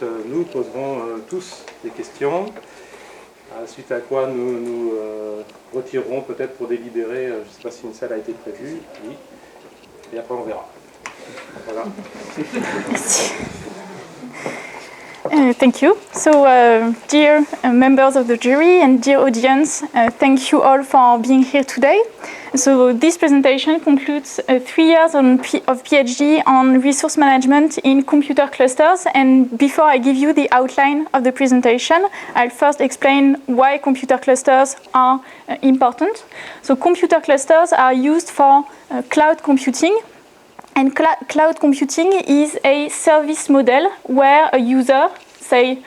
Nous poserons tous des questions, suite à quoi nous retirerons peut-être pour délibérer, je ne sais pas si une salle a été prévue, oui, et après on verra. Voilà. Thank you. So, dear members of the jury and dear audience, thank you all for being here today. So, this presentation concludes 3 years of PhD on resource management in computer clusters. And before I give you the outline of the presentation, I'll first explain why computer clusters are important. So, computer clusters are used for cloud computing. And cloud computing is a service model where a user, say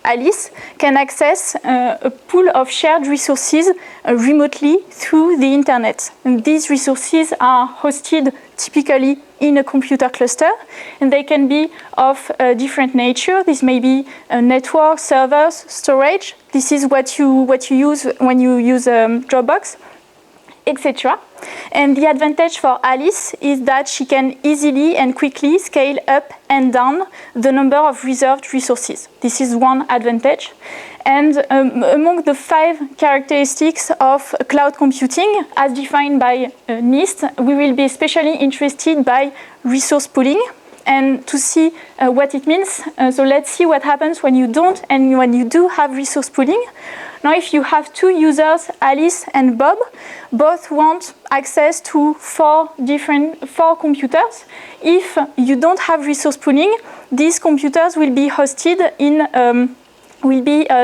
Alice, can access a pool of shared resources remotely through the internet. And these resources are hosted typically in a computer cluster, and they can be of different nature. This may be network, servers, storage. This is what you use when you use Dropbox, etc. And the advantage for Alice is that she can easily and quickly scale up and down the number of reserved resources. This is one advantage. And among the 5 characteristics of cloud computing, as defined by NIST, we will be especially interested by resource pooling. And to see what it means, so let's see what happens when you don't and when you do have resource pooling. Now, if you have 2 users, Alice and Bob, both want access to 4 computers. If you don't have resource pooling, these computers will be hosted in,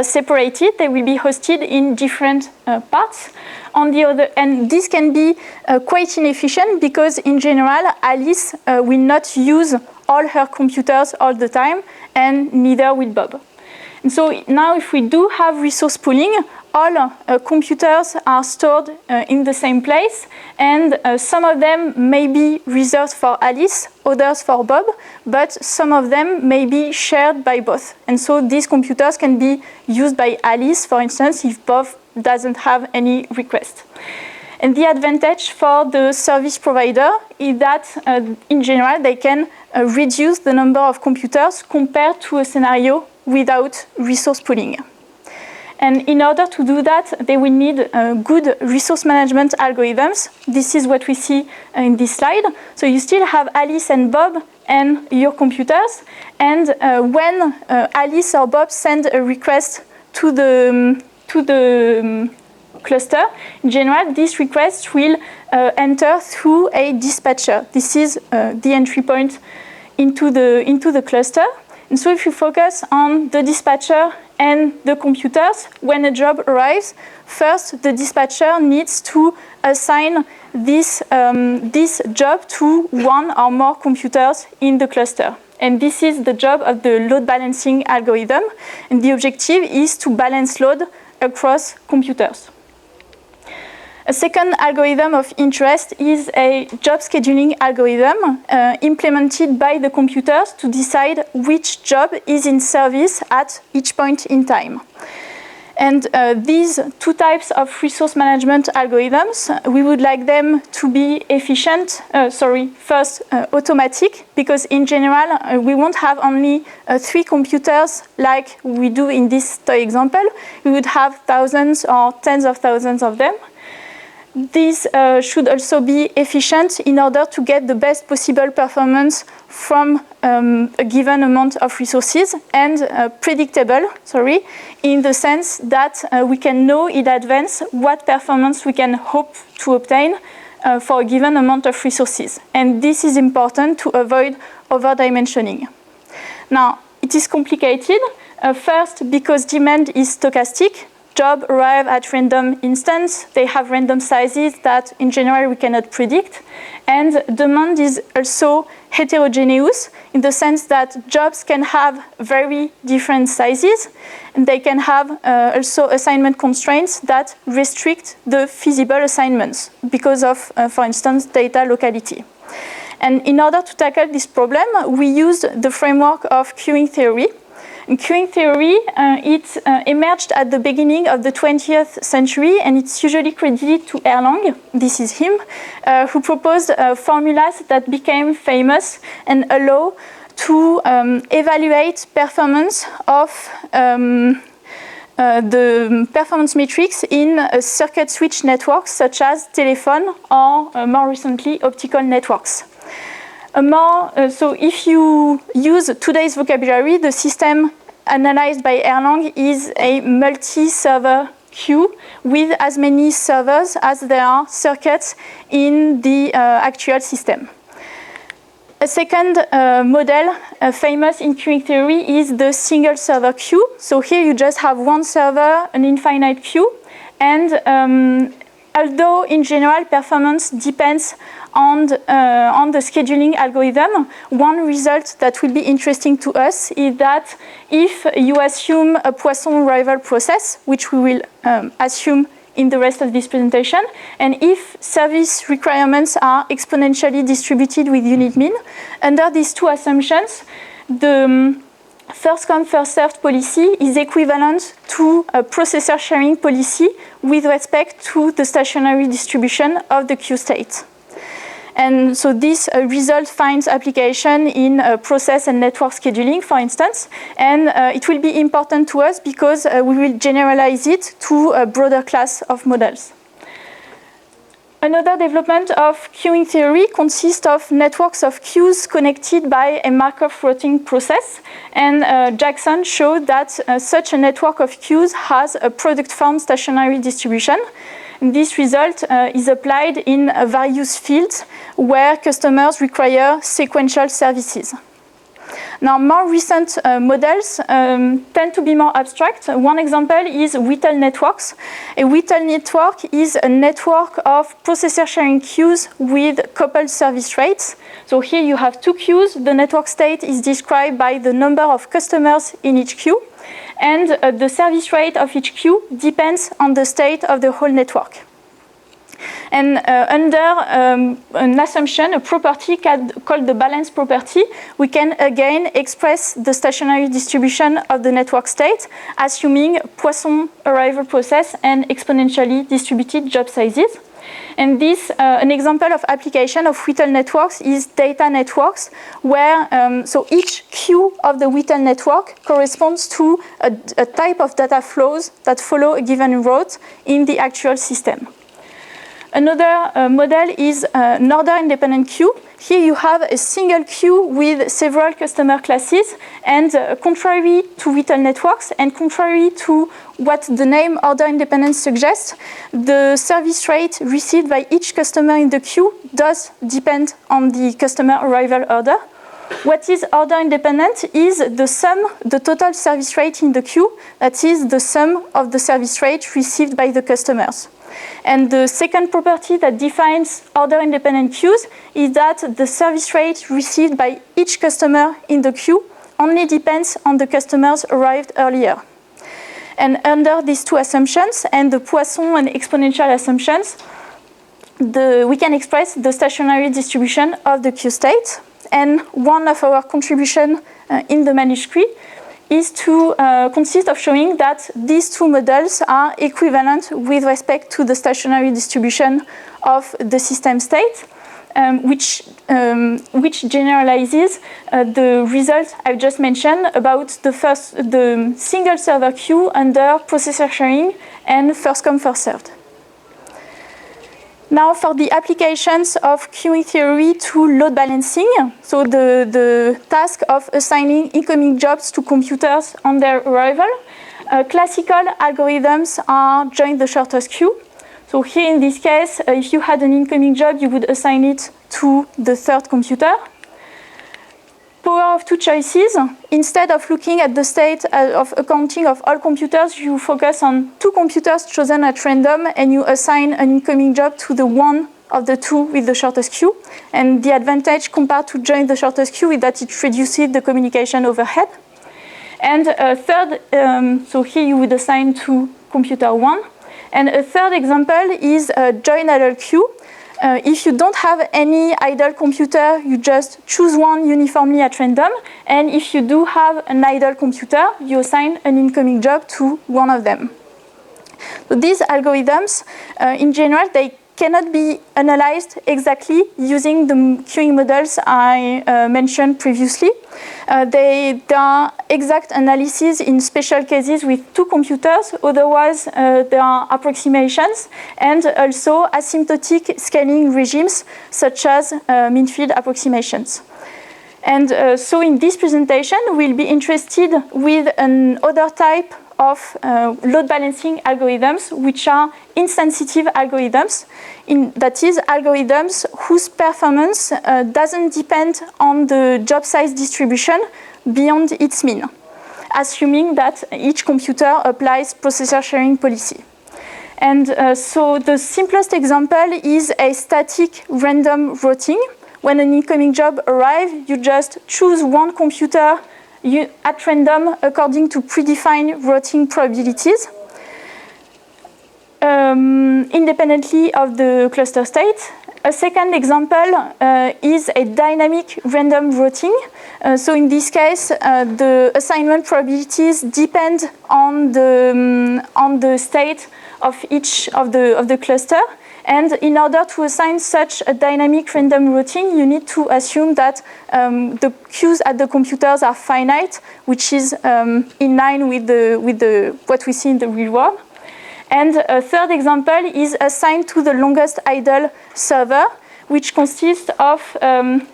separated. They will be hosted in different parts. On the other, and this can be quite inefficient because, in general, Alice will not use all her computers all the time, and neither will Bob. And so now, if we do have resource pooling, all computers are stored in the same place, and some of them may be reserved for Alice, others for Bob, but some of them may be shared by both. And so these computers can be used by Alice, for instance, if Bob doesn't have any request. And the advantage for the service provider is that, in general, they can reduce the number of computers compared to a scenario without resource pooling. And in order to do that, they will need good resource management algorithms. This is what we see in this slide. So you still have Alice and Bob and your computers. And when Alice or Bob send a request to the cluster, in general, this request will enter through a dispatcher. This is the entry point into the cluster. And so if you focus on the dispatcher and the computers, when a job arrives, first the dispatcher needs to assign this job to 1 or more computers in the cluster. And this is the job of the load balancing algorithm. And the objective is to balance load across computers. A second algorithm of interest is a job scheduling algorithm implemented by the computers to decide which job is in service at each point in time. And these 2 types of resource management algorithms, we would like them to be efficient, first automatic, because in general, we won't have only 3 computers like we do in this toy example. We would have thousands or tens of thousands of them. These should also be efficient in order to get the best possible performance from a given amount of resources, and predictable, in the sense that we can know in advance what performance we can hope to obtain for a given amount of resources. And this is important to avoid overdimensioning. Now, it is complicated, first because demand is stochastic. Jobs arrive at random instance. They have random sizes that, in general, we cannot predict. And demand is also heterogeneous in the sense that jobs can have very different sizes, and they can have also assignment constraints that restrict the feasible assignments because of, for instance, data locality. And in order to tackle this problem, we used the framework of queuing theory. And queuing theory, it emerged at the beginning of the 20th century, and it's usually credited to Erlang, this is him, who proposed formulas that became famous and allow to evaluate performance of the performance metrics in circuit switch networks such as telephone or more recently optical networks. So if you use today's vocabulary, the system analyzed by Erlang is a multi-server queue with as many servers as there are circuits in the actual system. A second model famous in queuing theory is the single server queue. So here you just have one server, an infinite queue, and although in general performance depends on the scheduling algorithm, one result that will be interesting to us is that if you assume a Poisson rival process, which we will assume in the rest of this presentation, and if service requirements are exponentially distributed with unit mean, under these two assumptions, the first come, first served policy is equivalent to a processor sharing policy with respect to the stationary distribution of the queue state. And so this result finds application in process and network scheduling, for instance, and it will be important to us because we will generalize it to a broader class of models. Another development of queuing theory consists of networks of queues connected by a Markov routing process, and Jackson showed that such a network of queues has a product form stationary distribution. This result is applied in various fields where customers require sequential services. Now, more recent models tend to be more abstract. One example is Whittle networks. A Whittle network is a network of processor sharing queues with coupled service rates. So here you have two queues. The network state is described by the number of customers in each queue. And the service rate of each queue depends on the state of the whole network. And under an assumption, a property called the balance property, we can again express the stationary distribution of the network state, assuming Poisson arrival process and exponentially distributed job sizes. And this, an example of application of Whittle networks is data networks, where so each queue of the Whittle network corresponds to a type of data flows that follow a given route in the actual system. Another model is an order-independent queue. Here you have a single queue with several customer classes, and contrary to Whittle networks, and contrary to what the name order-independent suggests, the service rate received by each customer in the queue does depend on the customer arrival order. What is order-independent is the sum, the total service rate in the queue, that is the sum of the service rate received by the customers. And the second property that defines order-independent queues is that the service rate received by each customer in the queue only depends on the customers arrived earlier. And under these two assumptions and the Poisson and exponential assumptions, we can express the stationary distribution of the queue state. And one of our contributions in the manuscript is to consist of showing that these two models are equivalent with respect to the stationary distribution of the system state, which generalizes the result I've just mentioned about the single server queue under processor sharing and first come, first served. Now for the applications of queuing theory to load balancing, so the task of assigning incoming jobs to computers on their arrival, classical algorithms are join the shortest queue. So here in this case, if you had an incoming job, you would assign it to the third computer. Power of two choices. Instead of looking at the state of accounting of all computers, you focus on two computers chosen at random and you assign an incoming job to the one of the two with the shortest queue. And the advantage compared to join the shortest queue is that it reduces the communication overhead. And a third, so here you would assign to computer one. And a third example is a join idle queue. If you don't have any idle computer, you just choose one uniformly at random. And if you do have an idle computer, you assign an incoming job to one of them. So these algorithms, in general, they cannot be analyzed exactly using the queuing models I mentioned previously. There are exact analyses in special cases with two computers, otherwise there are approximations, and also asymptotic scaling regimes such as mean-field approximations. And so in this presentation, we'll be interested with another type of load balancing algorithms, which are insensitive algorithms. That is, algorithms whose performance doesn't depend on the job size distribution beyond its mean, assuming that each computer applies processor sharing policy. And so the simplest example is a static random routing. When an incoming job arrives, you just choose one computer at random according to predefined routing probabilities, independently of the cluster state. A second example is a dynamic random routing. So in this case, the assignment probabilities depend on the state of each of the cluster. And in order to assign such a dynamic random routing, you need to assume that the queues at the computers are finite, which is in line with what we see in the real world. And a third example is assigned to the longest idle server, which consists of,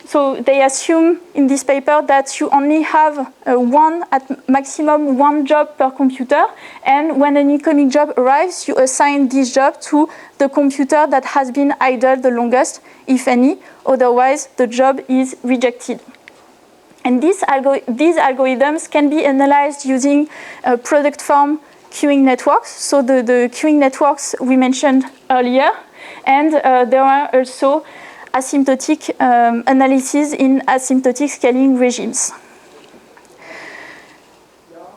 so they assume in this paper that you only have at maximum one job per computer, and when an incoming job arrives, you assign this job to the computer that has been idle the longest, if any, otherwise the job is rejected. And these algorithms can be analyzed using product form queuing networks, so the queuing networks we mentioned earlier, and there are also asymptotic analysis in asymptotic scaling regimes.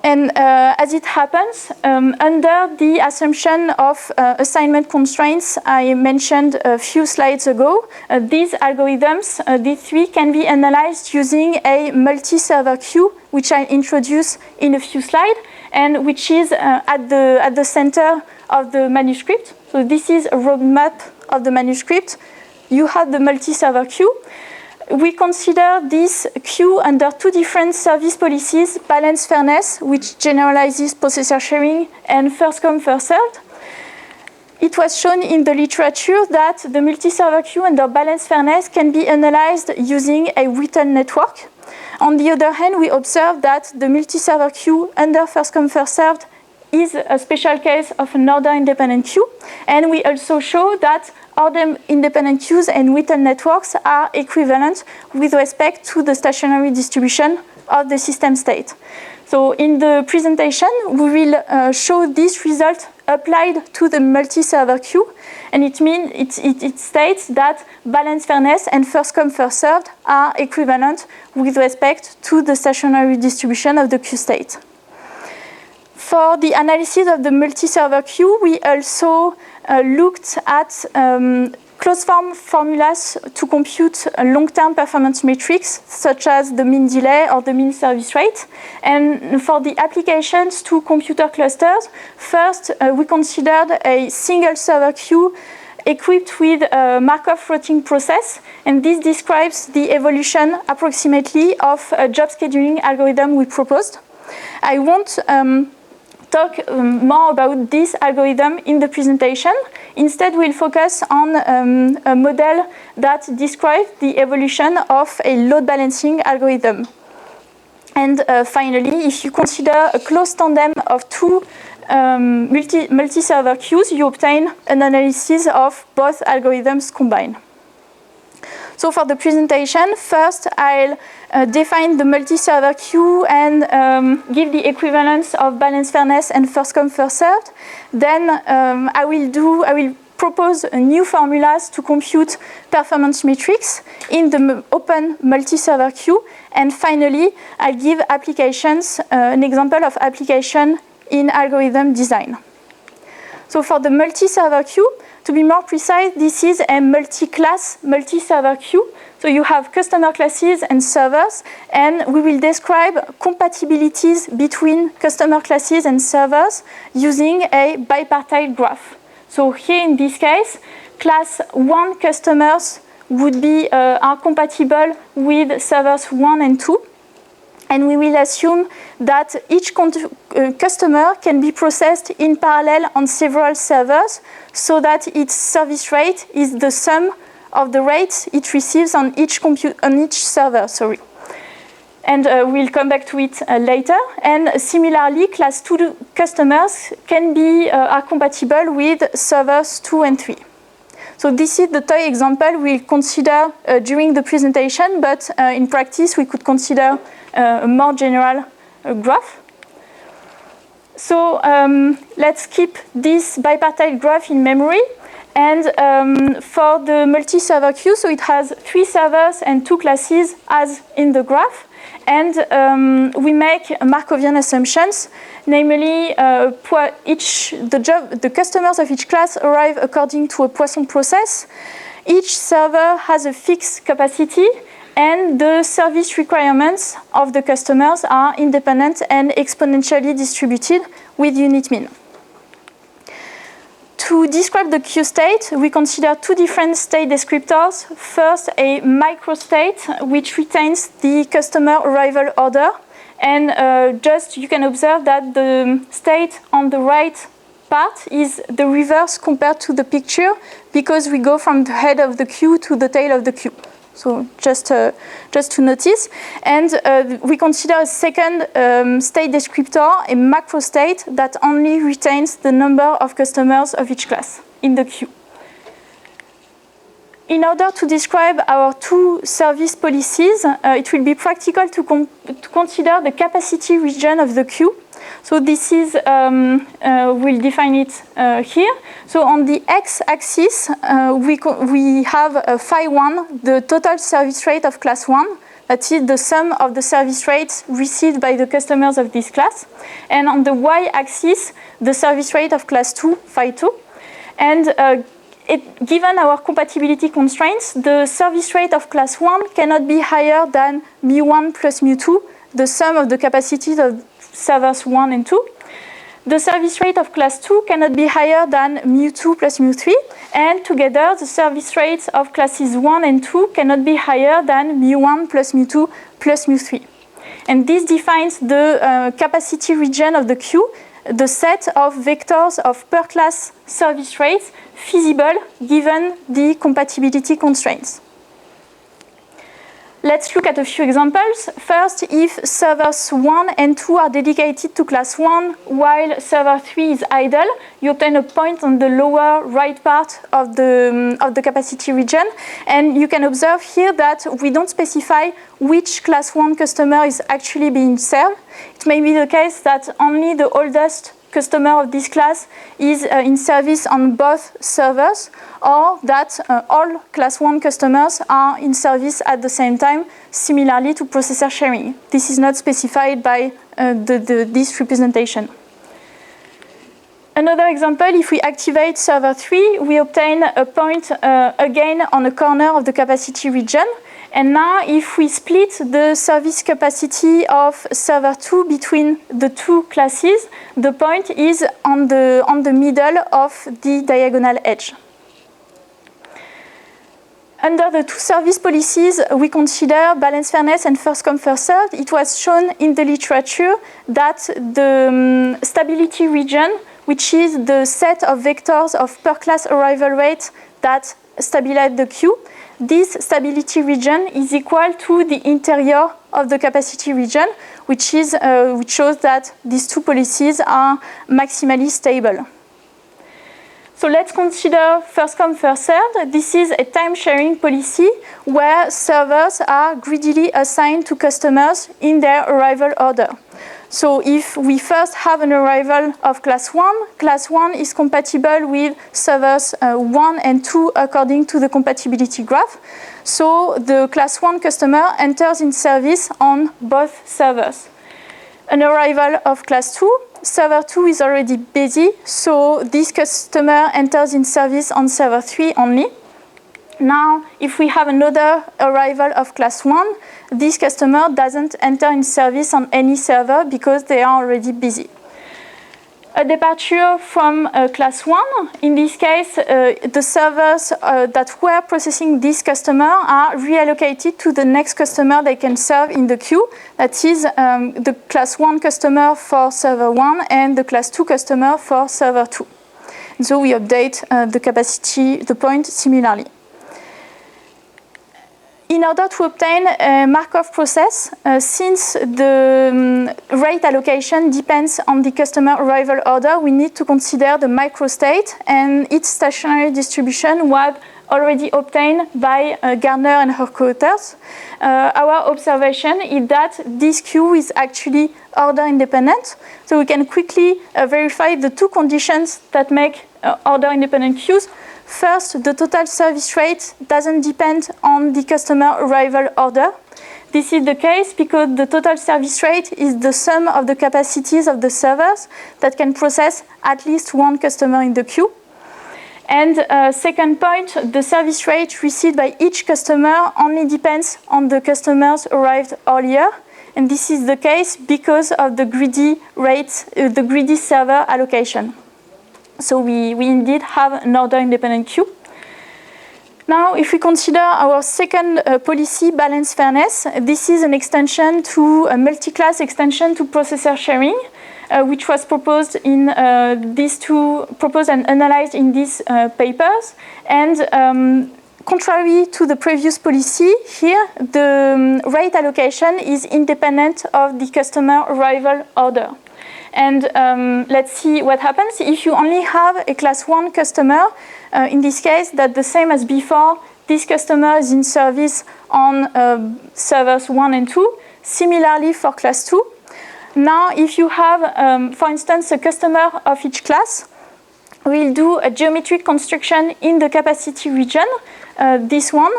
And as it happens, under the assumption of assignment constraints I mentioned a few slides ago, these algorithms, these three, can be analyzed using a multi-server queue, which I'll introduce in a few slides, and which is at the center of the manuscript. So this is a roadmap of the manuscript. You have the multi-server queue. We consider this queue under two different service policies: balance fairness, which generalizes processor sharing, and first come, first served. It was shown in the literature that the multi-server queue under balance fairness can be analyzed using a Whittle network. On the other hand, we observe that the multi-server queue under first come, first served is a special case of an order-independent queue. And we also show that order-independent queues and Whittle networks are equivalent with respect to the stationary distribution of the system state. So in the presentation, we will show this result applied to the multi-server queue, and it states that balance fairness and first come, first served are equivalent with respect to the stationary distribution of the queue state. For the analysis of the multi-server queue, we also looked at closed form formulas to compute long-term performance metrics, such as the mean delay or the mean service rate. And for the applications to computer clusters, first we considered a single server queue equipped with a Markov routing process, and this describes the evolution approximately of a job scheduling algorithm we proposed. I won't talk more about this algorithm in the presentation. Instead, we'll focus on a model that describes the evolution of a load balancing algorithm. And finally, if you consider a closed tandem of two multi-server queues, you obtain an analysis of both algorithms combined. So for the presentation, first I'll define the multi-server queue and give the equivalence of balance fairness and first come, first served. Then I will propose new formulas to compute performance metrics in the open multi-server queue. And finally, I'll give applications, an example of application in algorithm design. So for the multi-server queue, to be more precise, this is a multi-class multi-server queue. So you have customer classes and servers, and we will describe compatibilities between customer classes and servers using a bipartite graph. So here in this case, class 1 customers are compatible with servers 1 and 2. And we will assume that each customer can be processed in parallel on several servers so that its service rate is the sum of the rates it receives on each server. And we'll come back to it later. And similarly, class 2 customers are compatible with servers 2 and 3. So this is the toy example we'll consider during the presentation, but in practice we could consider a more general graph. So let's keep this bipartite graph in memory. And for the multi-server queue, so it has 3 servers and 2 classes as in the graph. And we make Markovian assumptions, namely the customers of each class arrive according to a Poisson process. Each server has a fixed capacity, and the service requirements of the customers are independent and exponentially distributed with unit mean. To describe the queue state, we consider 2 different state descriptors. First, a microstate, which retains the customer arrival order. And you can observe that the state on the right part is the reverse compared to the picture, because we go from the head of the queue to the tail of the queue. So just to notice. And we consider a second state descriptor, a macrostate, that only retains the number of customers of each class in the queue. In order to describe our 2 service policies, it will be practical to consider the capacity region of the queue. So this is, we'll define it here. So on the x-axis, we have phi1, the total service rate of class 1. That is the sum of the service rates received by the customers of this class. And on the y-axis, the service rate of class 2, phi2. And given our compatibility constraints, the service rate of class 1 cannot be higher than mu1 plus mu2, the sum of the capacities of servers 1 and 2. The service rate of class 2 cannot be higher than mu2 plus mu3, and together the service rates of classes 1 and 2 cannot be higher than mu1 plus mu2 plus mu3. And this defines the capacity region of the queue, the set of vectors of per class service rates feasible given the compatibility constraints. Let's look at a few examples. First, if servers 1 and 2 are dedicated to class 1 while server 3 is idle, you obtain a point on the lower right part of the capacity region. And you can observe here that we don't specify which class 1 customer is actually being served. It may be the case that only the oldest customer of this class is in service on both servers, or that all class 1 customers are in service at the same time, similarly to processor sharing. This is not specified by this representation. Another example, if we activate server 3, we obtain a point again on a corner of the capacity region. And now, if we split the service capacity of server 2 between the 2 classes, the point is on the middle of the diagonal edge. Under the 2 service policies, we consider balance fairness and first come, first served. It was shown in the literature that the stability region, which is the set of vectors of per class arrival rate that stabilize the queue, this stability region is equal to the interior of the capacity region, which shows that these 2 policies are maximally stable. So let's consider first come, first served. This is a time-sharing policy where servers are greedily assigned to customers in their arrival order. So if we first have an arrival of class 1 is compatible with servers 1 and 2 according to the compatibility graph. So the class 1 customer enters in service on both servers. An arrival of class 2, server 2 is already busy, so this customer enters in service on server 3 only. Now, if we have another arrival of class 1, this customer doesn't enter in service on any server because they are already busy. a departure from class 1. In this case, the servers that were processing this customer are reallocated to the next customer they can serve in the queue. That is the class 1 customer for server 1 and the class 2 customer for server 2. And so we update the capacity, the point similarly. In order to obtain a Markov process, since the rate allocation depends on the customer arrival order, we need to consider the microstate and its stationary distribution was already obtained by Gardner and her co-authors. Our observation is that this queue is actually order independent, so we can quickly verify the two conditions that make order independent queues. First, the total service rate doesn't depend on the customer arrival order. This is the case because the total service rate is the sum of the capacities of the servers that can process at least one customer in the queue. And second point, the service rate received by each customer only depends on the customers arrived earlier. And this is the case because of the greedy rates, the greedy server allocation. So we indeed have an order-independent queue. Now, if we consider our second policy, balance fairness, this is an extension to a multi-class extension to processor sharing, which was proposed in proposed and analyzed in these papers. And contrary to the previous policy, here the rate allocation is independent of the customer arrival order. And let's see what happens if you only have a class 1 customer. In this case, that's the same as before. This customer is in service on servers 1 and 2. Similarly for class 2. Now, if you have, for instance, a customer of each class, we'll do a geometric construction in the capacity region, this one,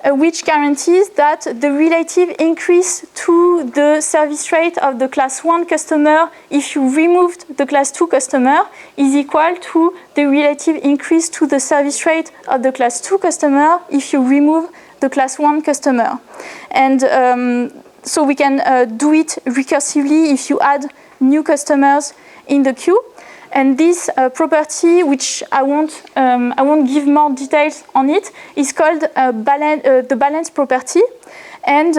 which guarantees that the relative increase to the service rate of the class 1 customer if you removed the class 2 customer is equal to the relative increase to the service rate of the class 2 customer if you remove the class 1 customer. And so we can do it recursively if you add new customers in the queue. And this property, which I won't give more details on it, is called the balance property. And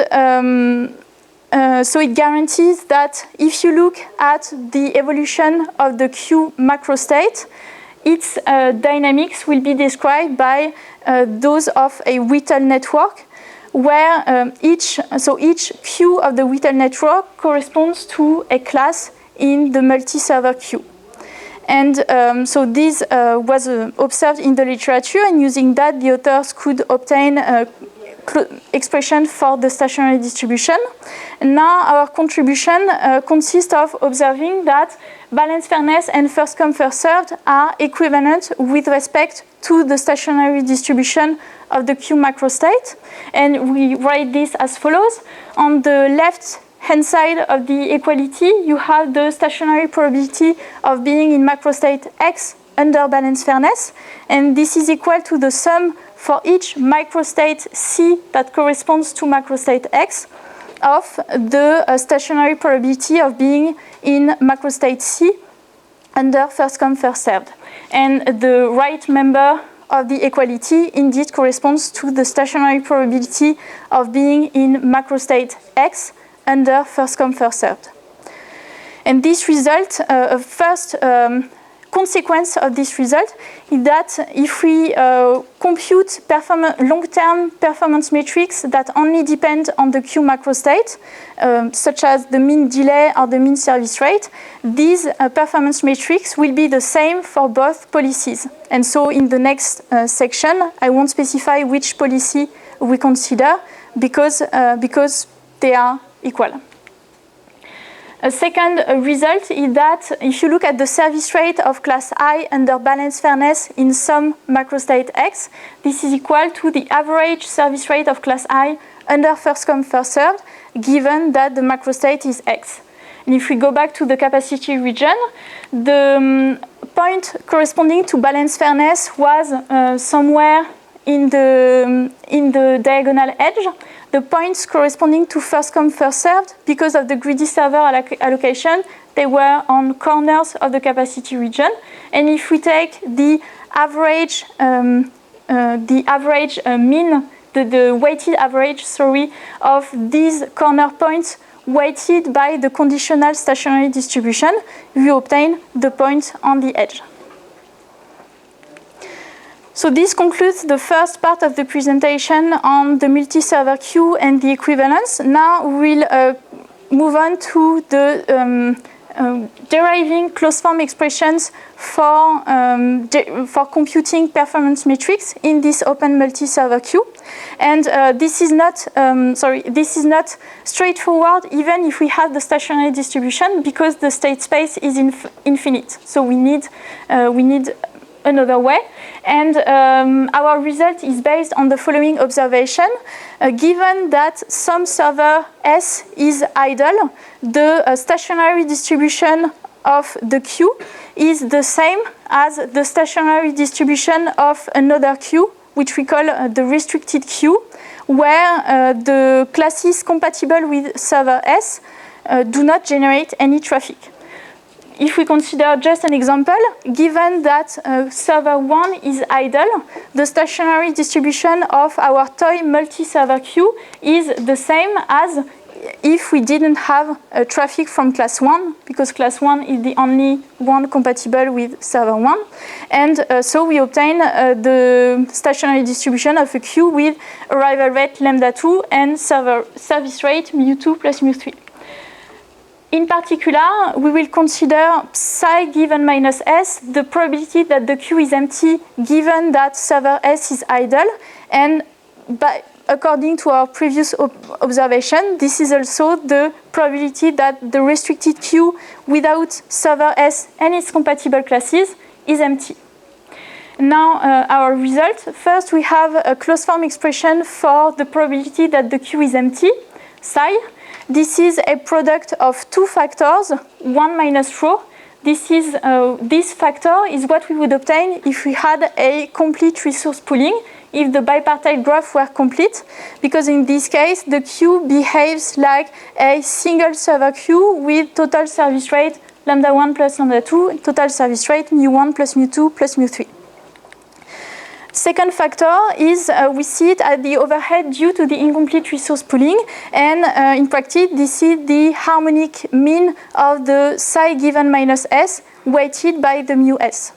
so it guarantees that if you look at the evolution of the queue macrostate, its dynamics will be described by those of a Whittle network, where each queue of the Whittle network corresponds to a class in the multi-server queue. And so this was observed in the literature, and using that, the authors could obtain a expression for the stationary distribution. And now our contribution consists of observing that balance fairness and first come, first served are equivalent with respect to the stationary distribution of the queue macrostate. And we write this as follows. On the left hand side of the equality, you have the stationary probability of being in macrostate X under balance fairness, and this is equal to the sum for each microstate C that corresponds to macrostate X of the stationary probability of being in macrostate C under first come, first served. And the right member of the equality indeed corresponds to the stationary probability of being in macrostate X under first come, first served. And this result, first consequence of this result is that if we compute long-term performance metrics that only depend on the queue macrostate, such as the mean delay or the mean service rate, these performance metrics will be the same for both policies. And so in the next section, I won't specify which policy we consider because they are equal. A second result is that if you look at the service rate of class I under balance fairness in some macrostate X, this is equal to the average service rate of class I under first come, first served, given that the macrostate is X. And if we go back to the capacity region, the point corresponding to balance fairness was somewhere in the diagonal edge. the points corresponding to first come, first served, because of the greedy server allocation, they were on corners of the capacity region. And if we take the average mean, the weighted average, of these corner points weighted by the conditional stationary distribution, we obtain the point on the edge. So this concludes the first part of the presentation on the multi-server queue and the equivalence. Now we'll move on to the deriving closed form expressions for computing performance metrics in this open multi-server queue. And this is not straightforward even if we have the stationary distribution, because the state space is infinite. So we need another way. And our result is based on the following observation. Given that some server S is idle, the stationary distribution of the queue is the same as the stationary distribution of another queue, which we call the restricted queue, where the classes compatible with server S do not generate any traffic. If we consider just an example, given that server 1 is idle, the stationary distribution of our toy multi-server queue is the same as if we didn't have traffic from class 1, because class 1 is the only one compatible with server 1. And so we obtain the stationary distribution of a queue with arrival rate lambda 2 and service rate mu2 plus mu3. In particular, we will consider psi given minus s, the probability that the queue is empty given that server S is idle. And according to our previous observation, this is also the probability that the restricted queue without server S and its compatible classes is empty. Now, our result. First, we have a closed form expression for the probability that the queue is empty, psi. This is a product of two factors, 1 minus rho. This factor is what we would obtain if we had a complete resource pooling, if the bipartite graph were complete, because in this case, the queue behaves like a single server queue with total service rate lambda 1 plus lambda 2, total service rate mu1 plus mu2 plus mu3. Second factor is we see it at the overhead due to the incomplete resource pooling, and in practice this is the harmonic mean of the psi given minus s weighted by the mu s.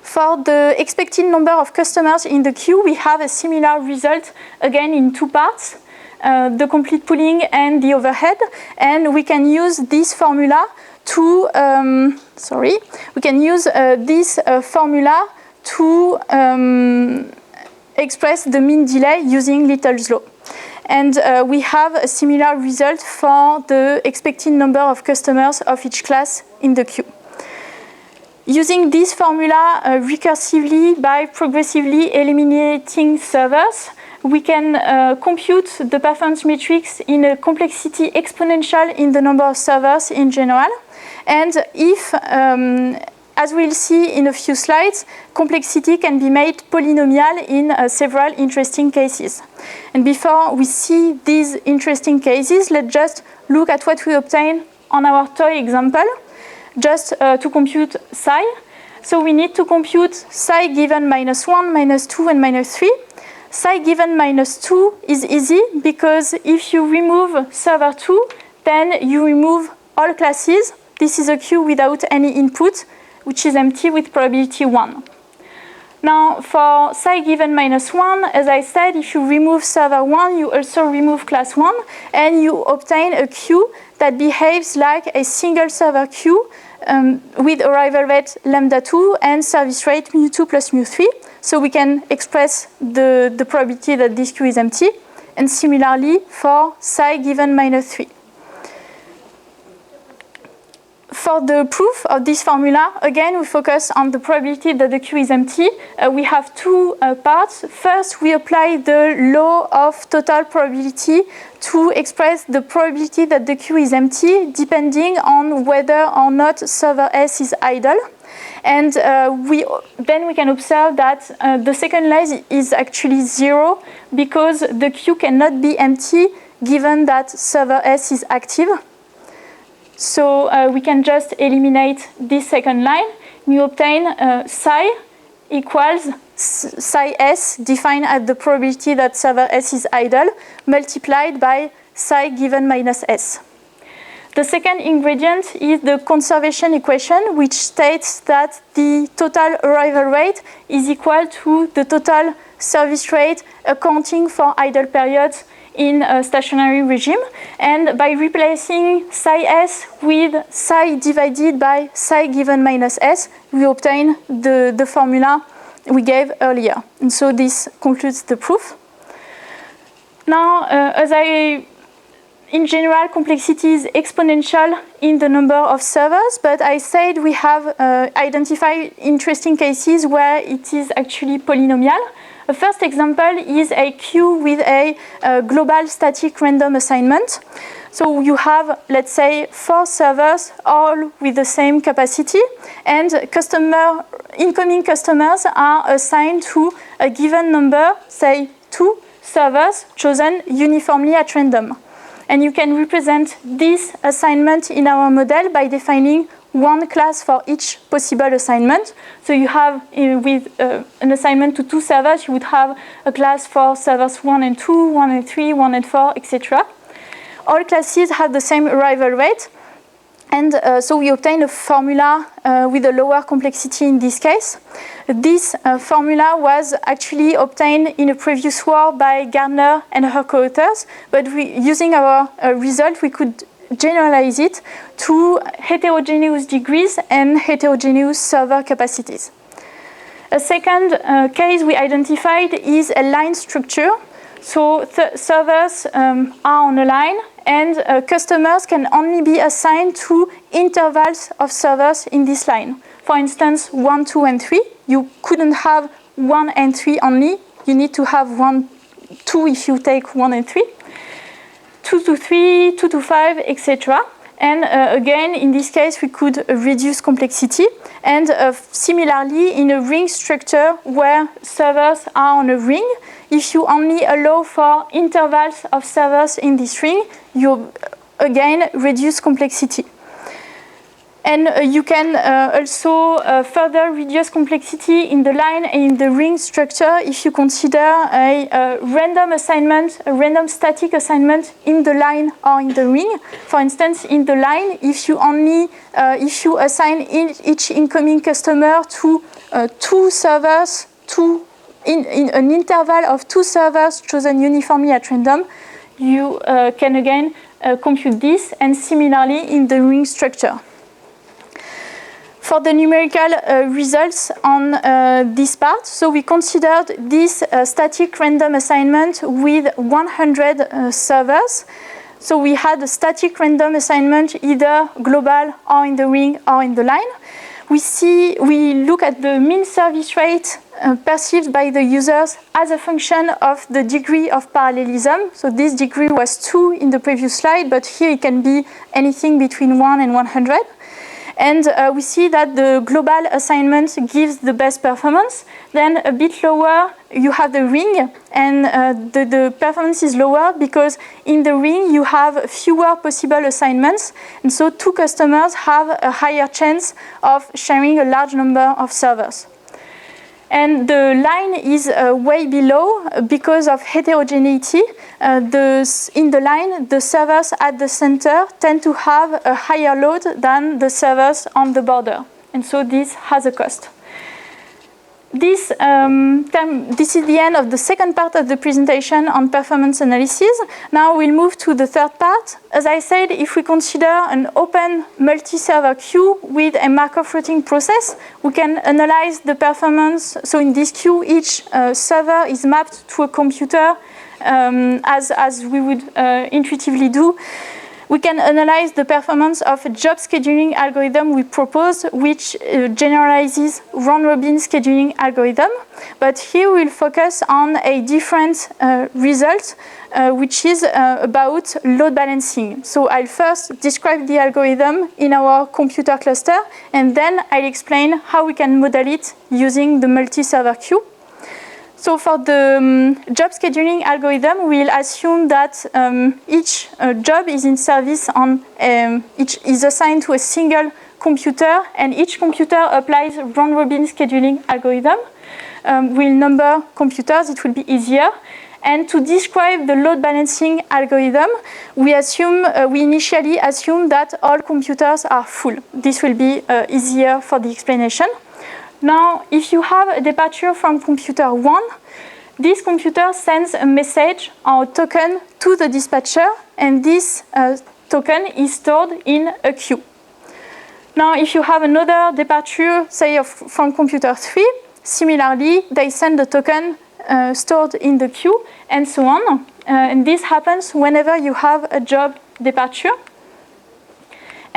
For the expected number of customers in the queue, we have a similar result, again in two parts, the complete pooling and the overhead, and we can use this formula to to express the mean delay using Little's law. And we have a similar result for the expected number of customers of each class in the queue. Using this formula recursively by progressively eliminating servers, we can compute the performance metrics in a complexity exponential in the number of servers in general. And if as we'll see in a few slides, complexity can be made polynomial in several interesting cases. And before we see these interesting cases, let's just look at what we obtain on our toy example, just to compute psi. So we need to compute psi given minus 1, minus 2, and minus 3. Psi given minus 2 is easy because if you remove server 2, then you remove all classes. This is a queue without any input, which is empty with probability 1. Now, for psi given minus 1, as I said, if you remove server 1, you also remove class 1, and you obtain a queue that behaves like a single server queue with arrival rate lambda 2 and service rate mu2 plus mu3. So we can express the probability that this queue is empty. And similarly for psi given minus 3. For the proof of this formula, again, we focus on the probability that the Q is empty. We have two parts. First, we apply the law of total probability to express the probability that the Q is empty, depending on whether or not server S is idle. And then we can observe that the second line is actually 0 because the Q cannot be empty given that server S is active. So we can just eliminate this second line. We obtain psi equals psi S defined as the probability that server S is idle multiplied by psi given minus S. The second ingredient is the conservation equation, which states that the total arrival rate is equal to the total service rate accounting for idle periods in a stationary regime. And by replacing psi S with psi divided by psi given minus S, we obtain the formula we gave earlier. And so this concludes the proof. Now, in general, complexity is exponential in the number of servers, but I said we have identified interesting cases where it is actually polynomial. The first example is a queue with a global static random assignment. So you have, let's say, 4 servers, all with the same capacity, and incoming customers are assigned to a given number, say 2 servers, chosen uniformly at random. And you can represent this assignment in our model by defining one class for each possible assignment. So you have, with an assignment to 2 servers, you would have a class for servers 1 and 2, 1 and 3, 1 and 4, etc. All classes have the same arrival rate. And so we obtain a formula with a lower complexity in this case. This formula was actually obtained in a previous work by Gardner and her co-authors, but using our result, we could generalize it to heterogeneous degrees and heterogeneous server capacities. A second case we identified is a line structure. So servers are on a line, and customers can only be assigned to intervals of servers in this line. For instance, 1, 2, and 3. You couldn't have 1 and 3 only. You need to have 1, 2 if you take 1 and 3. 2 to 3, 2 to 5, etc. And again, in this case, we could reduce complexity. And similarly, in a ring structure where servers are on a ring, if you only allow for intervals of servers in this ring, you again reduce complexity. And you can also further reduce complexity in the line and in the ring structure if you consider a random assignment, a random static assignment in the line or in the ring. For instance, in the line, if you assign each incoming customer to 2 servers, in an interval of 2 servers chosen uniformly at random, you can again compute this, and similarly in the ring structure. For the numerical results on this part, so we considered this static random assignment with 100 servers. So we had a static random assignment either global or in the ring or in the line. We look at the mean service rate perceived by the users as a function of the degree of parallelism. So this degree was 2 in the previous slide, but here it can be anything between 1 and 100. And we see that the global assignment gives the best performance. Then a bit lower, you have the ring, and the performance is lower because in the ring you have fewer possible assignments. And so 2 customers have a higher chance of sharing a large number of servers. And the line is way below because of heterogeneity. In the line, the servers at the center tend to have a higher load than the servers on the border. And so this has a cost. This is the end of the second part of the presentation on performance analysis. Now we'll move to the third part. As I said, if we consider an open multi-server queue with a Markov routing process, we can analyze the performance. So in this queue, each server is mapped to a computer as we would intuitively do. we can analyze the performance of a job scheduling algorithm we proposed, which generalizes round-robin scheduling algorithm. But here we'll focus on a different result, which is about load balancing. So I'll first describe the algorithm in our computer cluster, and then I'll explain how we can model it using the multi-server queue. So for the job scheduling algorithm, we'll assume that each job is in service on, each is assigned to a single computer, and each computer applies round-robin scheduling algorithm. We'll number computers, it will be easier. And to describe the load balancing algorithm, we initially assume that all computers are full. This will be easier for the explanation. Now, if you have a departure from computer 1, this computer sends a message or token to the dispatcher, and this token is stored in a queue. Now, if you have another departure, say from computer 3, similarly, they send the token stored in the queue, and so on. And this happens whenever you have a job departure.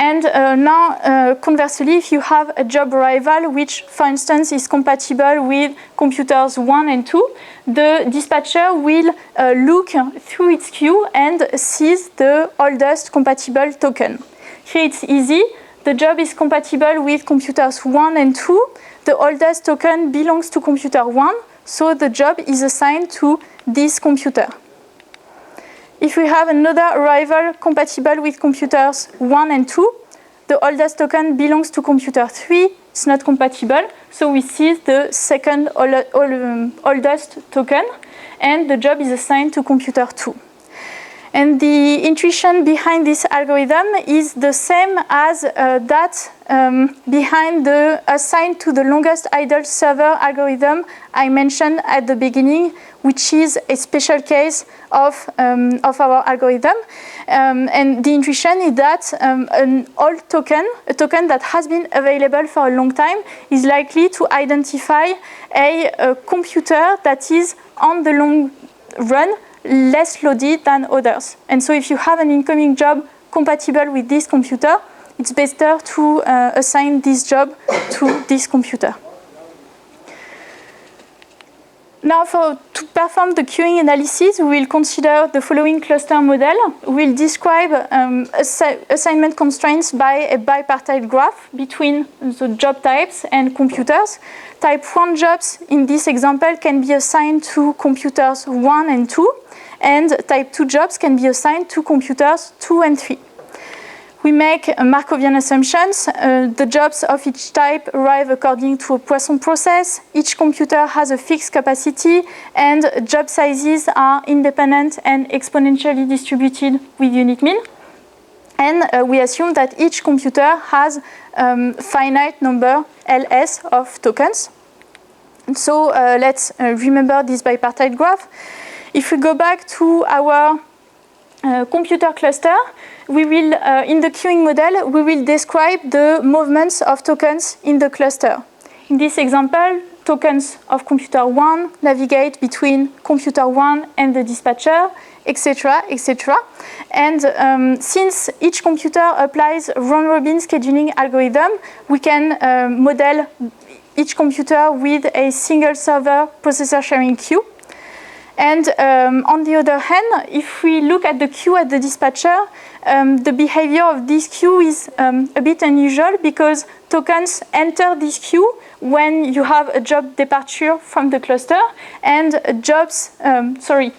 And now, conversely, if you have a job arrival, which, for instance, is compatible with computers 1 and 2, the dispatcher will look through its queue and seize the oldest compatible token. Here it's easy. The job is compatible with computers 1 and 2. The oldest token belongs to computer 1, so the job is assigned to this computer. If we have another arrival compatible with computers 1 and 2, the oldest token belongs to computer 3, it's not compatible, so we seize the second oldest token, and the job is assigned to computer 2. And the intuition behind this algorithm is the same as that behind the assigned to the longest idle server algorithm I mentioned at the beginning, which is a special case of our algorithm. And the intuition is that an old token, a token that has been available for a long time, is likely to identify a computer that is on the long run less loaded than others. And so if you have an incoming job compatible with this computer, it's better to assign this job to this computer. Now, to perform the queuing analysis, we will consider the following cluster model. We'll describe assignment constraints by a bipartite graph between the job types and computers. Type 1 jobs in this example can be assigned to computers 1 and 2, and type 2 jobs can be assigned to computers 2 and 3. We make Markovian assumptions. The jobs of each type arrive according to a Poisson process. Each computer has a fixed capacity, and job sizes are independent and exponentially distributed with unit mean. And we assume that each computer has finite number LS of tokens. And so let's remember this bipartite graph. If we go back to our computer cluster, we will, in the queuing model, we will describe the movements of tokens in the cluster. In this example, tokens of computer 1 navigate between computer 1 and the dispatcher, etc., etc. And since each computer applies round-robin scheduling algorithm, we can model each computer with a single server processor sharing queue. And on the other hand, if we look at the queue at the dispatcher, the behavior of this queue is a bit unusual because tokens enter this queue when you have a job departure from the cluster, and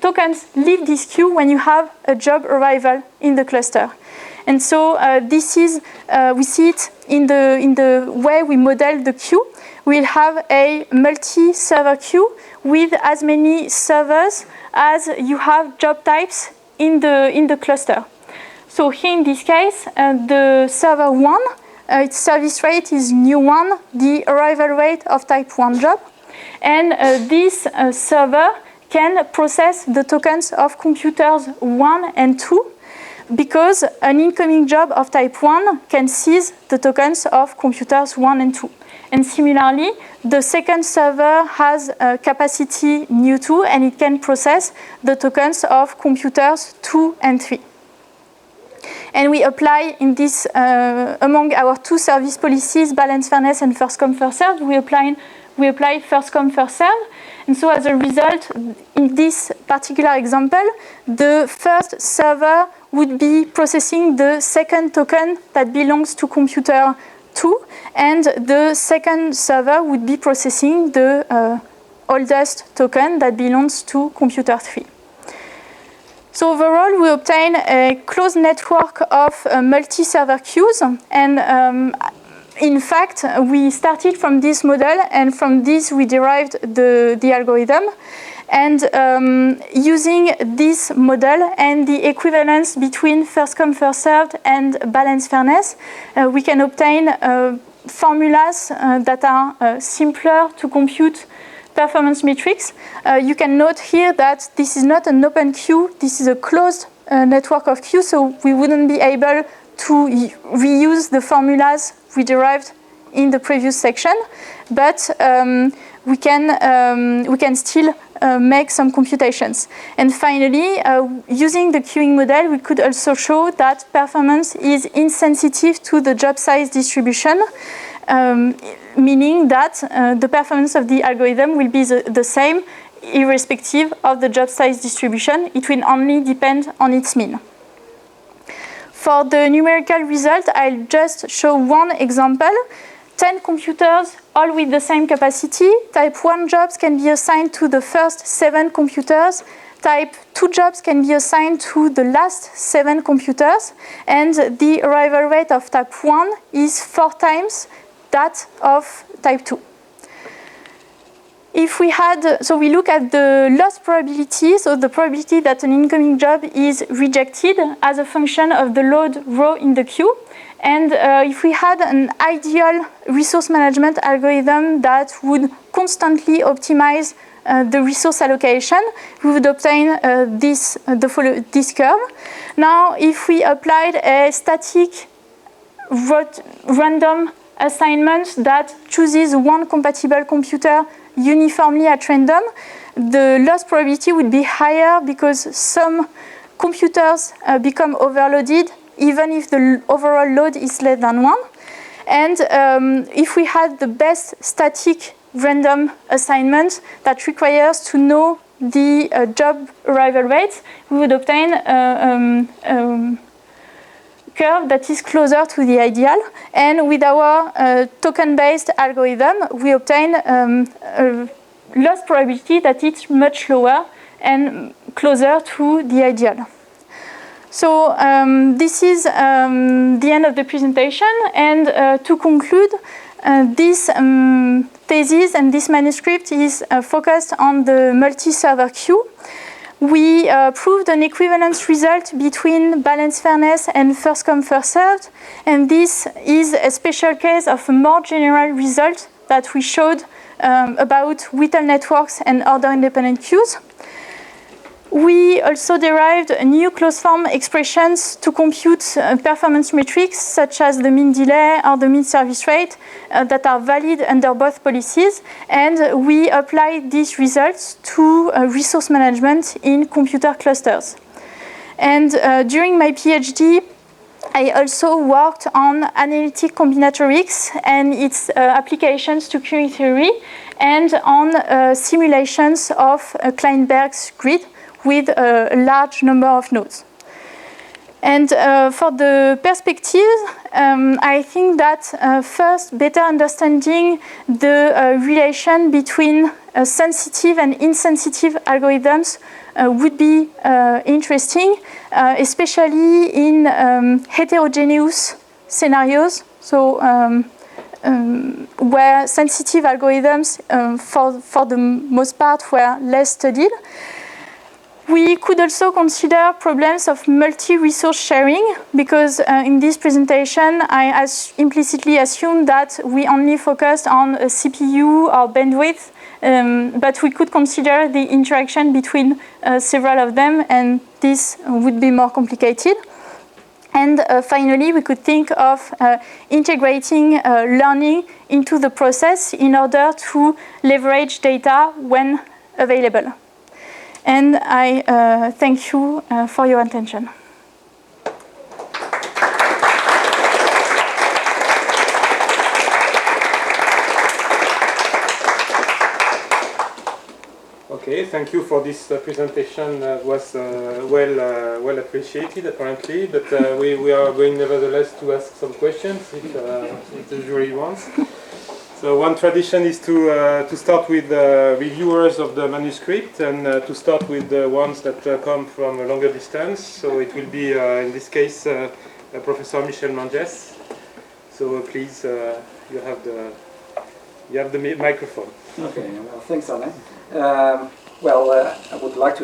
tokens leave this queue when you have a job arrival in the cluster. And so this is, we see it in the way we model the queue. We'll have a multi-server queue with as many servers as you have job types in the cluster. So here in this case, the server 1, its service rate is nu1, the arrival rate of type 1 job. And this server can process the tokens of computers 1 and 2 because an incoming job of type 1 can seize the tokens of computers 1 and 2. And similarly, the second server has a capacity nu2 and it can process the tokens of computers 2 and 3. And we apply in this, among our two service policies, balance fairness and first come, first served, we apply first come, first served. And so as a result, in this particular example, the first server would be processing the second token that belongs to computer 2, and the second server would be processing the oldest token that belongs to computer 3. So overall, we obtain a closed network of multi-server queues, and in fact, we started from this model, and from this we derived the algorithm. And using this model and the equivalence between first come, first served and balance fairness, we can obtain formulas that are simpler to compute performance metrics. You can note here that this is not an open queue, this is a closed network of queues, so we wouldn't be able to reuse the formulas we derived in the previous section, but we can still make some computations. And finally, using the queuing model, we could also show that performance is insensitive to the job size distribution, meaning that the performance of the algorithm will be the same irrespective of the job size distribution. It will only depend on its mean. For the numerical result, I'll just show one example. 10 computers, all with the same capacity. Type 1 jobs can be assigned to the first 7 computers. Type 2 jobs can be assigned to the last 7 computers. And the arrival rate of type 1 is 4 times that of type 2. If we had, so we look at the loss probability, so the probability that an incoming job is rejected as a function of the load row in the queue. And if we had an ideal resource management algorithm that would constantly optimize the resource allocation, we would obtain this curve. Now, if we applied a static random assignment that chooses one compatible computer uniformly at random, the loss probability would be higher because some computers become overloaded even if the overall load is less than 1. And if we had the best static random assignment that requires to know the job arrival rate, we would obtain a curve that is closer to the ideal. And with our token-based algorithm, we obtain a loss probability that is much lower and closer to the ideal. So this is the end of the presentation, and to conclude, this thesis and this manuscript is focused on the multi-server queue. We proved an equivalence result between balance fairness and first come, first served, and this is a special case of a more general result that we showed about Whittle networks and order-independent queues. We also derived new closed-form expressions to compute performance metrics, such as the mean delay or the mean service rate, that are valid under both policies. And we applied these results to resource management in computer clusters. And during my PhD, I also worked on analytic combinatorics and its applications to queuing theory, and on simulations of Kleinberg's grid with a large number of nodes. And for the perspective, I think that first, better understanding the relation between sensitive and insensitive algorithms would be interesting, especially in heterogeneous scenarios, so where sensitive algorithms, for the most part, were less studied. We could also consider problems of multi-resource sharing, because in this presentation, I implicitly assumed that we only focused on a CPU or bandwidth, but we could consider the interaction between several of them, and this would be more complicated. And finally, we could think of integrating learning into the process in order to leverage data when available. And I thank you for your attention. Okay, thank you for this presentation. Was well appreciated apparently, but we are going nevertheless to ask some questions if the jury wants. So one tradition is to start with reviewers of the manuscript and to start with the ones that come from a longer distance. So it will be in this case Professor Michel Manges. So please, you have the microphone. Okay, well, thanks, Alain. I would like to